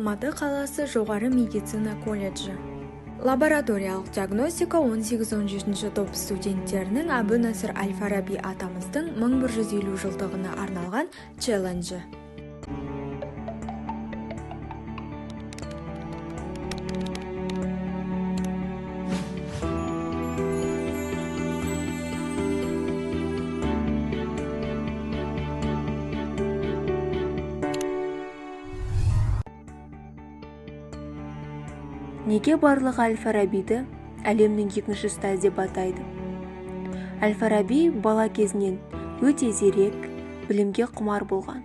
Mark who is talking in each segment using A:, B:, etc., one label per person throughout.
A: Алматы қаласы жоғары медицина колледжі. Лабораториялық диагностика 18-17 топ студенттерінің Әбу Насыр Әл-Фараби атамыздың 1150 жылдығына арналған челленджі.
B: Неге барлығы Әл-Фарабиді әлемнің екінші ұстазы деп атайды? Әл-Фараби бала кезінен өте зерек, білімге құмар болған.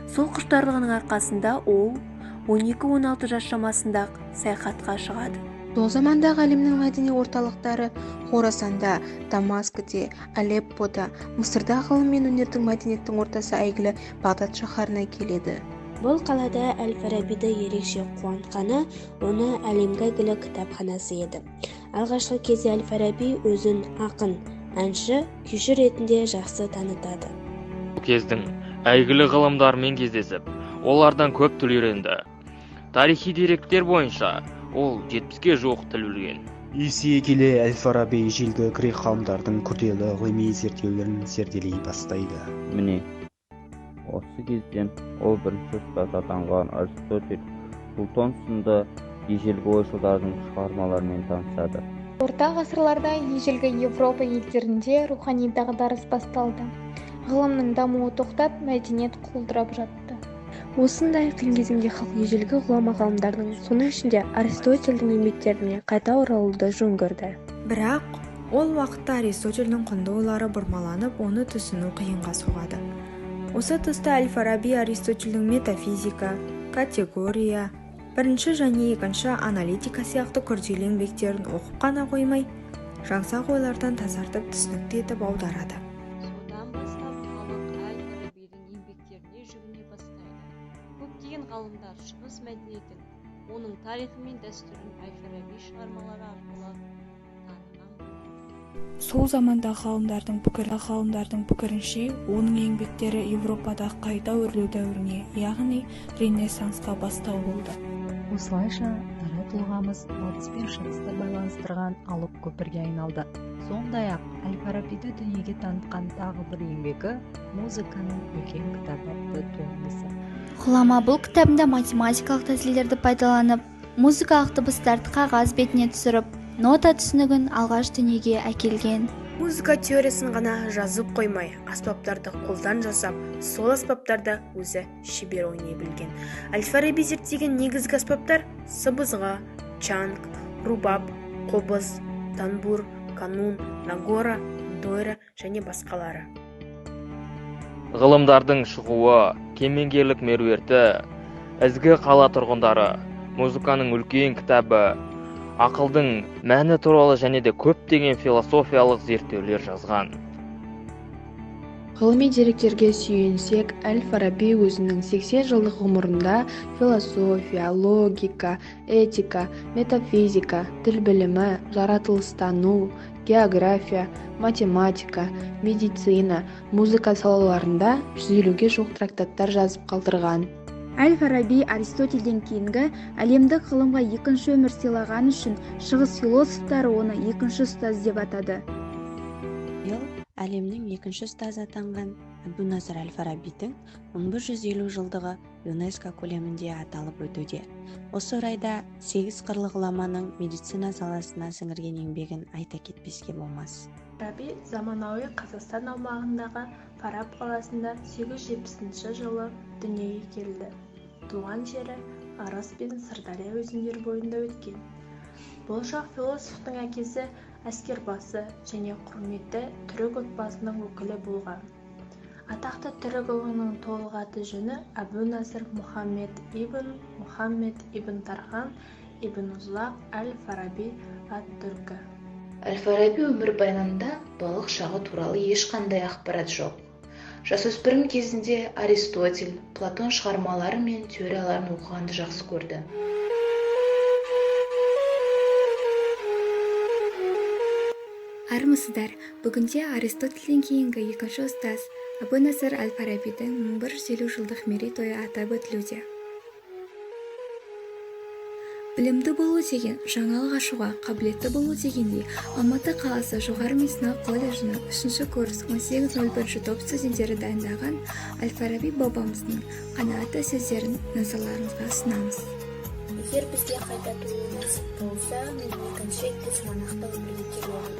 B: Сол құштарлығының арқасында ол 12-16 жас шамасында саяхатқа шығады.
C: Сол замандағы әлемнің мәдени орталықтары Хорасанда, Дамаскіде, Алеппода, Мысырда ғылым мен өнердің мәдениеттің ортасы әйгілі Бағдат шаһарына келеді.
D: Бұл қалада Әл-Фарабиді ерекше қуантқаны оны әлемге әйгілі кітапханасы еді. Алғашқы кезде Әл-Фараби өзін ақын, әнші, күйші ретінде жақсы танытады.
E: Кездің әйгілі ғылымдармен кездесіп, олардан көп тіл үйренді. Тарихи деректер бойынша ол 70-ге жуық тіл білген.
F: Есейе келе Әл-Фараби ежелгі грек ғалымдардың күрделі ғылыми зерттеулерін зерделей бастайды.
G: Міне, осы кезден ол бірінші ұстаз атанған Аристотель, Платон сынды ежелгі ойшылдардың шығармаларымен танысады.
H: Орта ғасырларда ежелгі Европа елдерінде рухани дағдарыс басталды. Ғылымның дамуы тоқтап, мәдениет құлдырап жатты.
B: Осындай қиын кезеңде халық ежелгі ғұлама ғалымдардың, соның ішінде Аристотельдің еңбектеріне қайта оралуды жөн көрді.
A: Бірақ ол уақытта Аристотельдің құнды ойлары бұрмаланып, оны түсіну қиынға соғады. Осы тұста Әл-Фараби Аристотельдің метафизика, категория, бірінші және екінші аналитика сияқты күрделі еңбектерін оқып қана қоймай, жаңсақ ойлардан тазартып түсінікті етіп аударады.
I: Содан бастап халық Әл-Фарабидің еңбектеріне жүгіне бастайды. Көптеген ғалымдар шығыс мәдениетін, оның тарихы мен дәстүрін Әл-Фараби шығармалары арқылы
J: Сол замандағы ғалымдардың пікірінше, оның еңбектері Европадағы қайта өрлеу дәуіріне, яғни Ренессансқа бастау болды.
K: Осылайша дара тұлғамыз батыс пен шығысты байланыстырған алып көпірге айналды. Сондай-ақ Әл-Фарабиді дүниеге танытқан тағы бір еңбегі музыканың үлкен кітабы атты туындысы.
L: Ғұлама бұл кітабында математикалық тәсілдерді пайдаланып, музыкалық дыбыстарды қағаз бетіне түсіріп, нота түсінігін алғаш дүниеге әкелген.
M: Музыка теориясын ғана жазып қоймай, аспаптарды қолдан жасап, сол аспаптарда өзі шебер ойнай білген. Әл-Фараби зерттеген негізгі аспаптар сыбызғы, чанг, рубаб, қобыз, танбур, канун, нагора, дойра және басқалары.
E: Ғылымдардың шығуы, кемеңгерлік меруерті, ізгі қала тұрғындары, музыканың үлкен кітабы, ақылдың мәні туралы және де көптеген философиялық зерттеулер жазған.
C: Ғылыми деректерге сүйенсек, Әл-Фараби өзінің 80 жылдық ғұмырында философия, логика, этика, метафизика, тіл білімі, жаратылыстану, география, математика, медицина, музыка салаларында 150-ге жуық трактаттар жазып қалдырған.
H: Әл-Фараби Аристотельден кейінгі әлемдік ғылымға екінші өмір сыйлаған үшін шығыс философтары оны екінші ұстаз деп атады.
D: Әлемнің екінші ұстазы атанған Әбу Насыр Әл-Фарабидің 1150 жылдығы ЮНЕСКО көлемінде аталып өтуде. Осы орайда 8 қырлы ғұламаның медицина саласына сіңірген еңбегін айта кетпеске болмас.
N: Фараби заманауи Қазақстан аумағындағы Фараб қаласында 870 жылы дүниеге келді. Туған жері Арыс пен Сырдария өзендері бойында өткен. Болашақ философтың әкесі әскербасы және құрметті түрік отбасының өкілі болған. Атақты түрік ұлының толық аты жөні Әбу Насыр Мұхаммед ибн Тархан ибн Узлақ Әл-Фараби ат-Түркі.
O: Әл-Фараби өмірбаянында балық шағы туралы ешқандай ақпарат жоқ. Жасөспірім кезінде Аристотель, Платон шығармалары мен теорияларын оқығанды жақсы көрді.
A: Армысыздар, бүгінде Аристотельден кейінгі екінші ұстаз Әбу Насыр Әл-Фарабидің 1150 жылдық мерейтойы атап өтілуде.
L: Білімді болу деген жаңалық ашуға қабілетті болу дегендей, Алматы қаласы жоғары медицина колледжінің 3-ші курс 18-01 топ студенттері дайындаған Әл-Фараби бабамыздың қанағатты сөздерін назарларыңызға ұсынамыз.
P: Егер бізге қайта туу насип болса, мен екінші рет тасманақта өмірге келемін.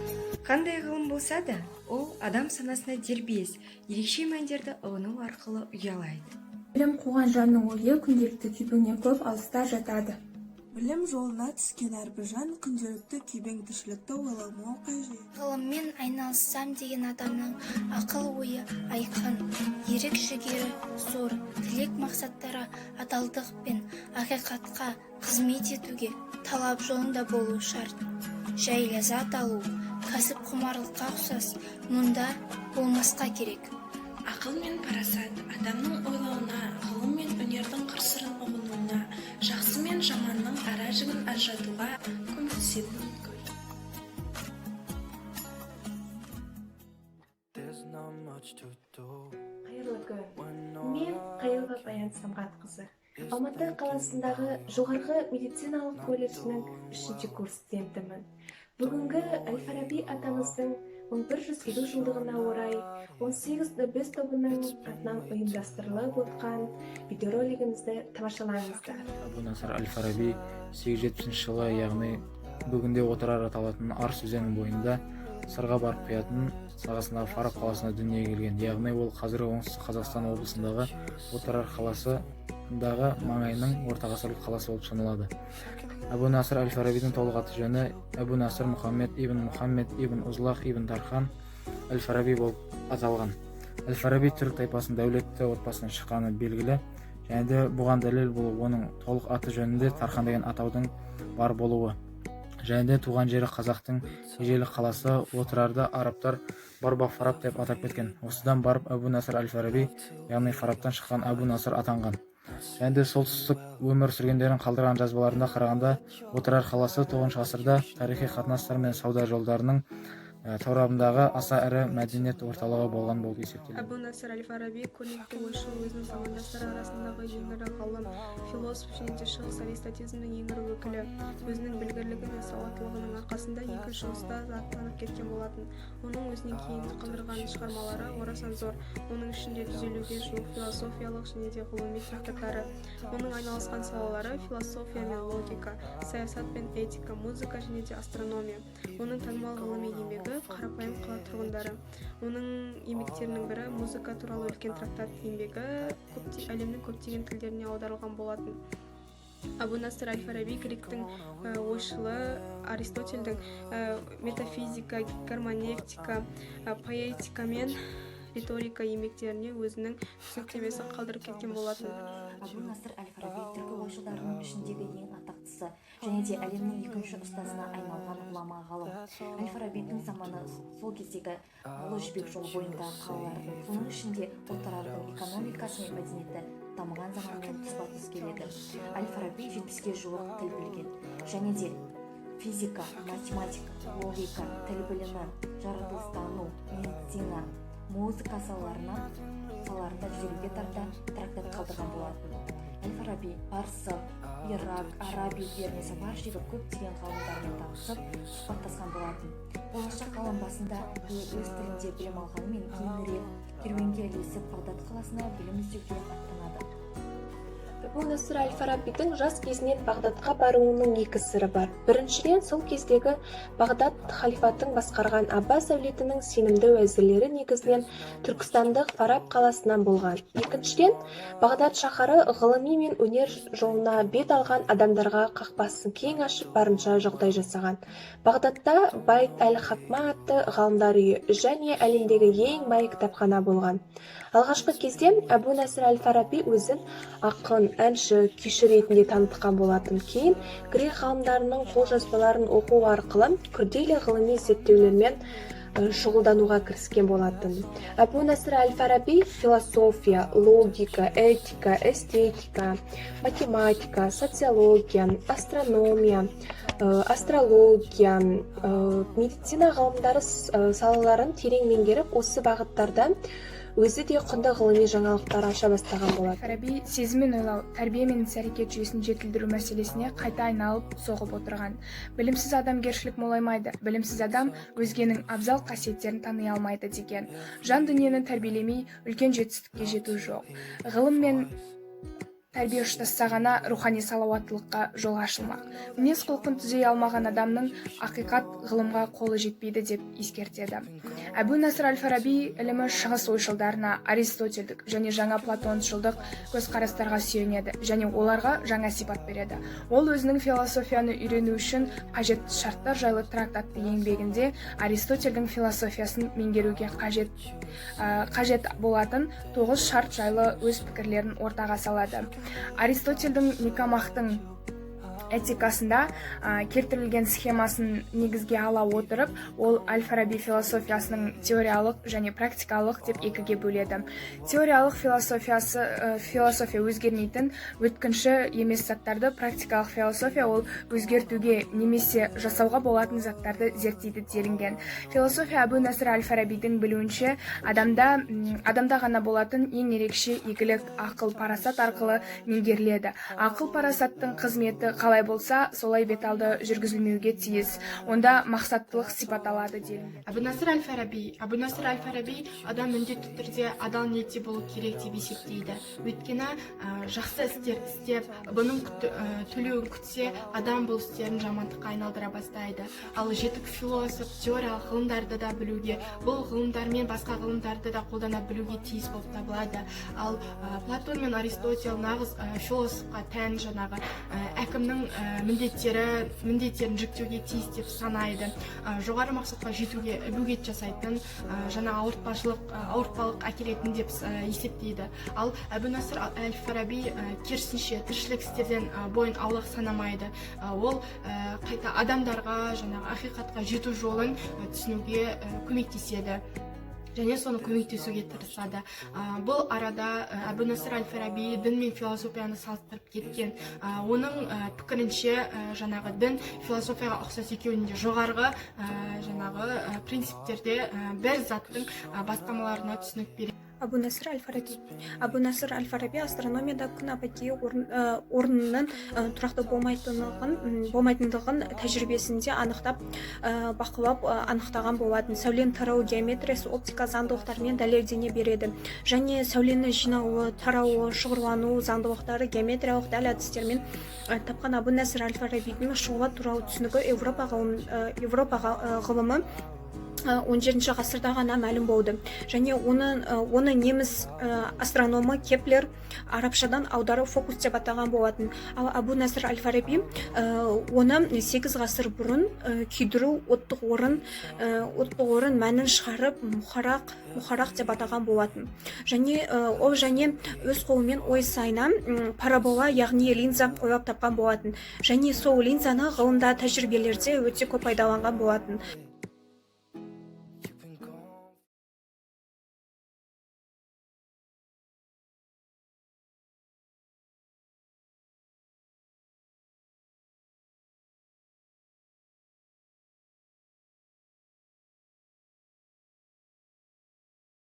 A: Қандай ғылым болса да, ол адам санасына дербес, ерекше мәндерді ұғыну арқылы ұялайды.
N: Білім қуған жанның ойы күнделікті күйбеңнен көп алыста жатады.
Q: Білім жолына түскен әрбір жан күнделікті күйбең тіршілікті ойламауы қажет.
L: Ғылыммен айналыссам деген адамның ақыл ойы айқын, ерік жігері зор, тілек мақсаттары адалдық пен ақиқатқа қызмет етуге талап жолында болу шарт. Жай ләззат алу, кәсіп құмарлыққа ұқсас, мұнда болмасқа керек.
R: Ақыл мен парасат адамның ойлауына, ғылым мен өнердің қыр-сырын ұғынуына, жақсы мен жаманның ара-жігін ажыратуға көмектесетін.
N: Қайырлы күн. Мен Қайылға Баян Самғатқызы. Алматы қаласындағы жоғарғы медициналық колледжінің 3-ші курс студентімін. Бүгінгі Әл-Фараби атамыздың 1150 жылдығына орай 18-5 тобының атынан ұйымдастырылып отқан видеоролигімізді тамашалаңыздар.
S: Әбу Насыр Әл-Фараби 870 жылы, яғни бүгінде отырар аталатын Арс өзенінің бойында сырға барып құятын сағасындағы Фараб қаласына дүниеге келген. Яғни ол қазіргі оңтүстік Қазақстан облысындағы отырар қаласындағы маңайының орта ғасырлық қаласы болып саналады. Әбу Насыр Әл-Фарабидің толық аты жөні Әбу Насыр Мұхаммед ибн Узлах ибн Тархан Әл-Фараби болып аталған. Әл-Фараби түрік тайпасының дәулетті отбасынан шыққаны белгілі, және де бұған дәлел бұл оның толық аты жөнінде Тархан деген атаудың бар болуы. Және де туған жері қазақтың ежелі қаласы отырарды арабтар Барба Фараб деп атап кеткен. Осыдан барып Әбу Насыр Әл-Фараби, яғни Фарабтан шыққан Әбу Насыр атанған. Және де солтүстік өмір сүргендерін қалдырған жазбаларында қарағанда, отырар қаласы 9 ғасырда тарихи қатынастар мен сауда жолдарының торабындағы аса ірі мәдениет орталығы болған болып есептеледі.
T: Әбу Насыр Әл-Фараби көрнекті ойшыл, өзінің замандастары арасындағы ең ірі ғалым, философ және де шығыс аристотизмнің ең ірі өкілі. Өзінің білгірлігі мен сауаттылығының арқасында екі шығыста аттанып кеткен болатын. Оның өзінен кейін қалдырған шығармалары орасан зор. Оның ішінде 150-ге жуық философиялық және де ғылыми трактаттары. Оның айналысқан салалары философия мен логика, саясат пен этика, музыка және де астрономия. Оның танымал ғылыми еңбегі қарапайым қала тұрғындары. Оның еңбектерінің бірі музыка туралы үлкен трактат еңбегі әлемнің көптеген тілдеріне аударылған болатын. Әбу Насыр Әл-Фараби гректің ойшылы, Аристотельдің метафизика, гармоневтика, поэтика мен риторика еңбектеріне өзінің түсініктемесін қалдырып кеткен болатын.
U: Әбу Насыр Әл-Фараби түркі ойшылдарының ішіндегі ең атақтысы және де әлемнің екінші ұстазына айналған ғұлама ғалым. Әл-Фарабидің заманы сол кездегі ұлы жібек жолы бойындағы қалалардың, соның ішінде отырардың экономикасы мен мәдениеті дамыған заманмен тұспа-тұс келеді. Әл-Фараби 70-ге жуық тіл білген, және де физика, математика, логика, тіл білімі, жаратылыстану, медицина, музыка салаларында 150-ге тарта трактат қалдырған болатын. Әл-Фараби парсы, ирак, араби елдеріне сапар шегіп көптеген ғалымдармен танысып, сұхбаттасқан болатын. Болашақ ғалым басында өз тілінде білім алғанымен кейінірек керуенге ілесіп Бағдат қаласына білім іздеуге аттанады.
N: Әбу Насыр Әл-Фарабидің жас кезінен Бағдатқа баруының екі сыры бар. Біріншіден, сол кездегі Бағдат халифаттың басқарған Аббас әулетінің сенімді уәзірлері негізінен түркістандық Фараб қаласынан болған. Екіншіден, Бағдат шаһары ғылыми мен өнер жолына бет алған адамдарға қақпасын кең ашып барынша жағдай жасаған. Бағдатта Байт әл-Хатма атты ғалымдар үйі және әлемдегі ең бай кітапхана болған. Алғашқы кезде Әбу Насыр Әл-Фараби өзін ақын, әнші, күйші ретінде танытқан болатын. Кейін грек ғалымдарының қолжазбаларын оқу арқылы күрделі ғылыми зерттеулермен шұғылдануға кіріскен болатын. Әбу Насыр Әл-Фараби философия, логика, этика, эстетика, математика, социология, астрономия, астрология, медицина ғылымдары салаларын терең меңгеріп, осы бағыттарда өзі де құнды ғылыми жаңалықтар аша бастаған болатын.
F: Фараби сезім мен ойлау, тәрбие мен іс-әрекет жүйесін жетілдіру мәселесіне қайта айналып соғып отырған. Білімсіз адамгершілік молаймайды, білімсіз адам өзгенің абзал қасиеттерін тани алмайды деген. Жан дүниені тәрбиелемей үлкен жетістікке жету жоқ. Ғылым мен тәрбие ұштасса ғана рухани салауаттылыққа жол ашылмақ. Мінез құлқын түзей алмаған адамның ақиқат ғылымға қолы жетпейді деп ескертеді. Әбу Насыр әл-Фараби ілімі шығыс ойшылдарына, аристотельдік және жаңа платоншылдық көзқарастарға сүйенеді және оларға жаңа сипат береді. Ол өзінің философияны үйрену үшін қажетті шарттар жайлы трактатты еңбегінде Аристотельдің философиясын меңгеруге қажет болатын 9 шарт жайлы өз пікірлерін ортаға салады. Аристотельдің Никомахтың этикасында келтірілген схемасын негізге ала отырып, ол әл-Фараби философиясының теориялық және практикалық деп екіге бөледі. Теориялық философия өзгермейтін өткінші емес заттарды, практикалық философия ол өзгертуге немесе жасауға болатын заттарды зерттейді делінген. Философия Әбу Насыр әл-Фарабидің білуінше адамда ғана болатын ең ерекше игілік ақыл парасат арқылы меңгеріледі. Ақыл парасаттың қызметі қалай болса, солай беталды жүргізілмеуге тиіс. Онда мақсаттылық сипат алады делінген.
T: Әбу Насыр әл-Фараби адам міндетті түрде адал ниетте болу керек деп есептейді. Өйткені жақсы істер істеп, бұның төлеуін күтсе, адам бұл істерін жамандыққа айналдыра бастайды. Ал жетік философ теориялық ғылымдарды да білуге, бұл ғылымдармен басқа ғылымдарды да қолдана білуге тиіс болып табылады. Ал Платон мен Аристотель нағыз философқа тән жаңағы әкімнің міндеттерін жүктеуге тиіс деп санайды. Жоғары мақсатқа жетуге бөгет жасайтын, жаңа ауыртпалық әкелетін деп есептейді. Ал Әбу Насыр әл-Фараби керісінше тіршілік істерден бойын аулақ санамайды. Ол қайта адамдарға жаңағы ақиқатқа жету жолын түсінуге көмектеседі және соны көмектесуге тырысады. Бұл арада Әбу Насыр әл-Фараби дін мен философияны салыстырып кеткен. Оның пікірінше жаңағы дін философияға ұқсас екеуінде жоғарғы принциптерде бір заттың бастамаларына түсінік береді.
C: Әбу Насыр әл-Фараби астрономияда күн апатиы орнының тұрақты болмайтындығын тәжірибесінде анықтап, бақылап анықтаған болатын. Сәулен тарау геометриясы оптика заңдылықтарымен дәлелдене береді. Және сәулені жинауы, тарауы, шығырлану заңдылықтары геометриялық дәл әдістермен тапқан Әбу Насыр әл-Фарабидің шоуға туралы түсінігі Европа ғылымы 17 ғасырда ғана мәлім болды. Және оны неміс астрономы Кеплер арабшадан аударып фокус деп атаған болатын. Ал Әбу Насыр әл-Фараби оны 8 ғасыр бұрын күйдіру оттық орын мәнін шығарып мұхарақ деп атаған болатын. Ол өз қолымен ой сайына парабола, яғни линза ойлап тапқан болатын. Және сол линзаны ғылымда тәжірибелерде өте көп пайдаланған болатын.